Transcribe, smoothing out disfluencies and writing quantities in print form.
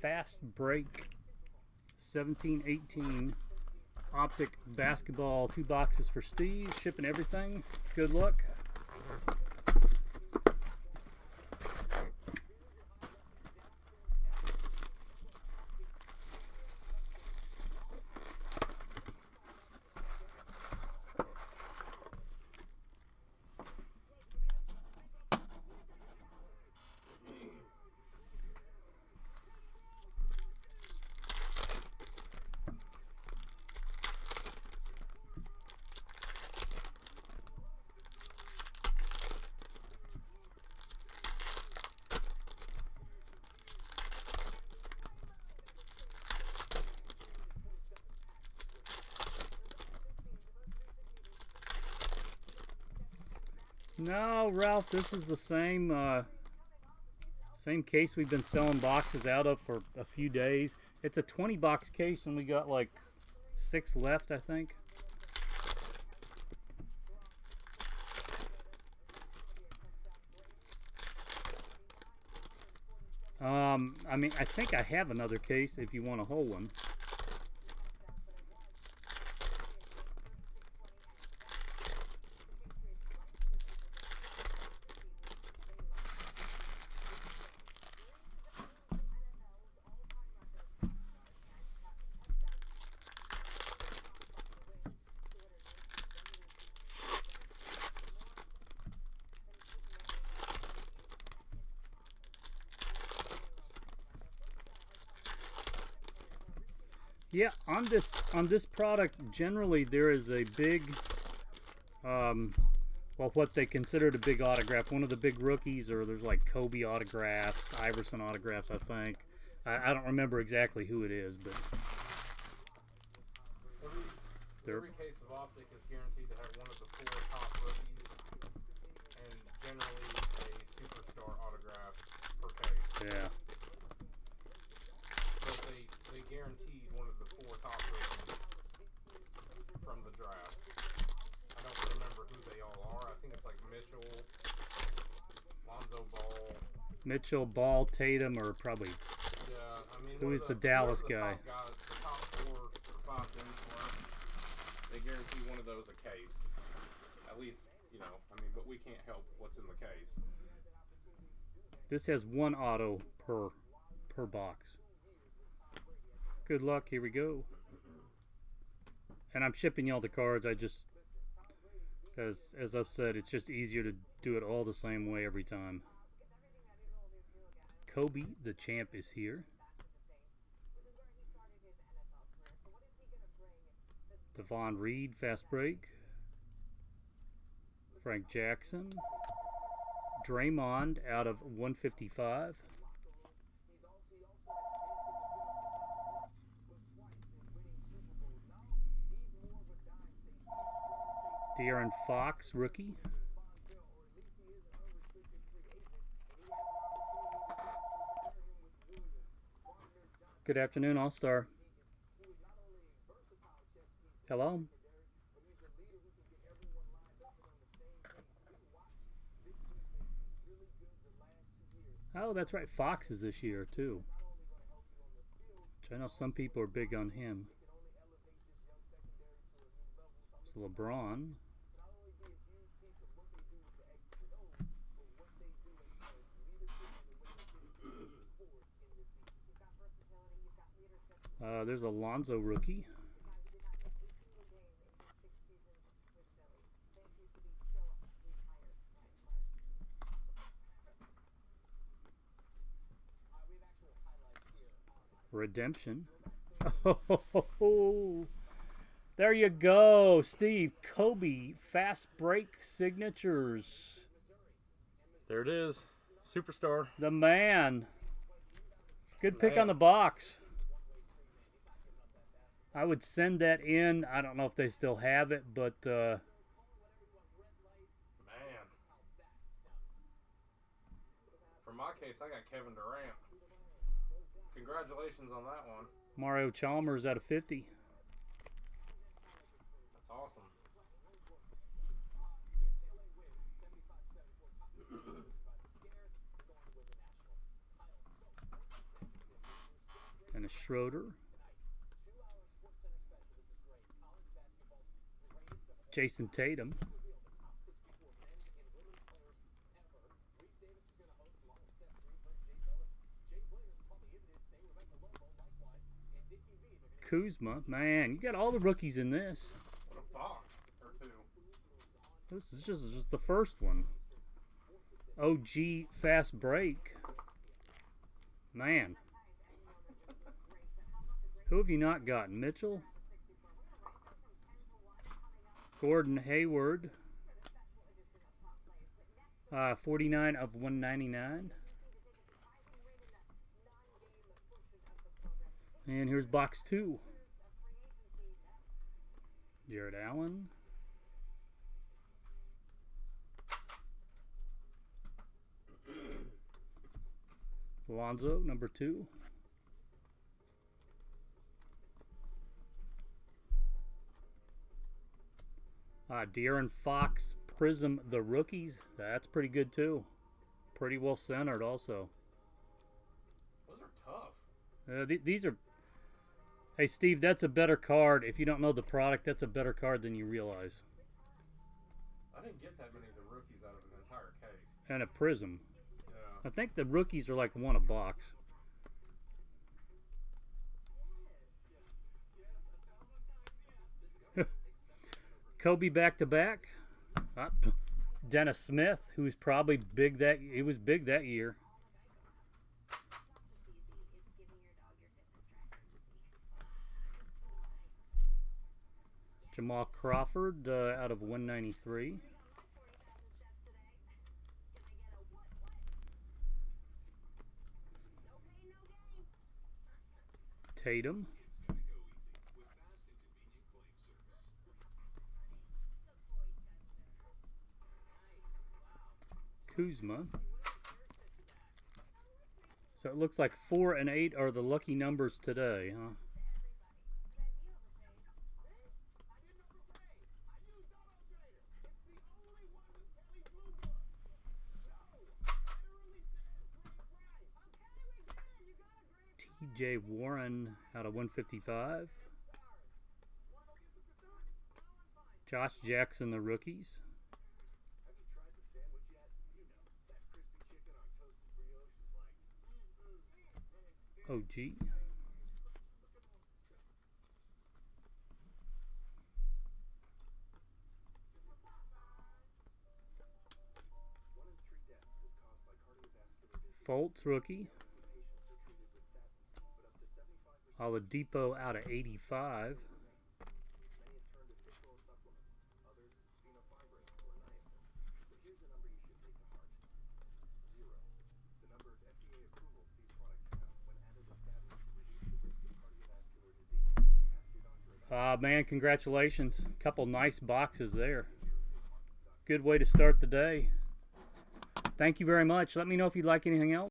Fast break 17-18 Optic basketball, 2 boxes for Steve, shipping everything. Good luck. No, Ralph, this is the same same case we've been selling boxes out of for a few days. It's a 20-box case, and we got like 6 left, I think. I mean, I think I have another case if you want a whole one. Yeah, on this product, generally there is a big, well, what they considered a big autograph. One of the big rookies, or there's like Kobe autographs, Iverson autographs, I think. I don't remember exactly who it is, but every case of Optic is guaranteed to have one of the 4 top rookies, and generally a superstar autograph per case. yeah. But they guaranteed one of the 4 top rookies from the draft. I don't remember who they all are. I think it's like Mitchell, Lonzo Ball. Mitchell, Ball, Tatum, or probably. Yeah, I mean, who is the Dallas guy? The top 4 or 5 things were. They guarantee one of those a case. At least, you know, I mean, but we can't help what's in the case. This has 1 auto per box. Good luck. Here we go. And I'm shipping y'all the cards. I just, as I've said, it's just easier to do it all the same way every time. Kobe, the champ, is here. Devon Reed, fast break. Frank Jackson. Draymond out of 155. De'Aaron Fox, rookie. Good afternoon, All-Star. Hello? Oh, that's right. Fox is this year, too. Which I know some people are big on him. It's LeBron. There's a Lonzo rookie. Redemption. Oh, there you go, Steve. Kobe fast break signatures. There it is. Superstar. The man. Good pick on the box. I would send that in. I don't know if they still have it, but Man. For my case, I got Kevin Durant. Congratulations on that one. Mario Chalmers out of 50. That's awesome. Dennis Schroeder. Jason Tatum. Kuzma. Man, you got all the rookies in this. What a box or two. This is just the first one. OG fast break. Man. Who have you not gotten? Mitchell? Gordon Hayward. 49 of 199. And here's box 2. Jared Allen. Lonzo, number 2. De'Aaron Fox, PRizm, the rookies. That's pretty good too. Pretty well centered also. Those are tough. These are... Hey, Steve, that's a better card. If you don't know the product, that's a better card than you realize. I didn't get that many of the rookies out of an entire case. And a PRizm. Yeah. I think the rookies are like 1 a box. Kobe back-to-back. Dennis Smith, who's probably big that... He was big that year. Jamal Crawford out of 193. Tatum. Kuzma. So it looks like 4 and 8 are the lucky numbers today, huh? TJ Warren out of 155. Josh Jackson, the rookies. OG. Fultz, rookie. Oladipo out of 85. Man, congratulations. Couple nice boxes there. Good way to start the day. Thank you very much. Let me know if you'd like anything else.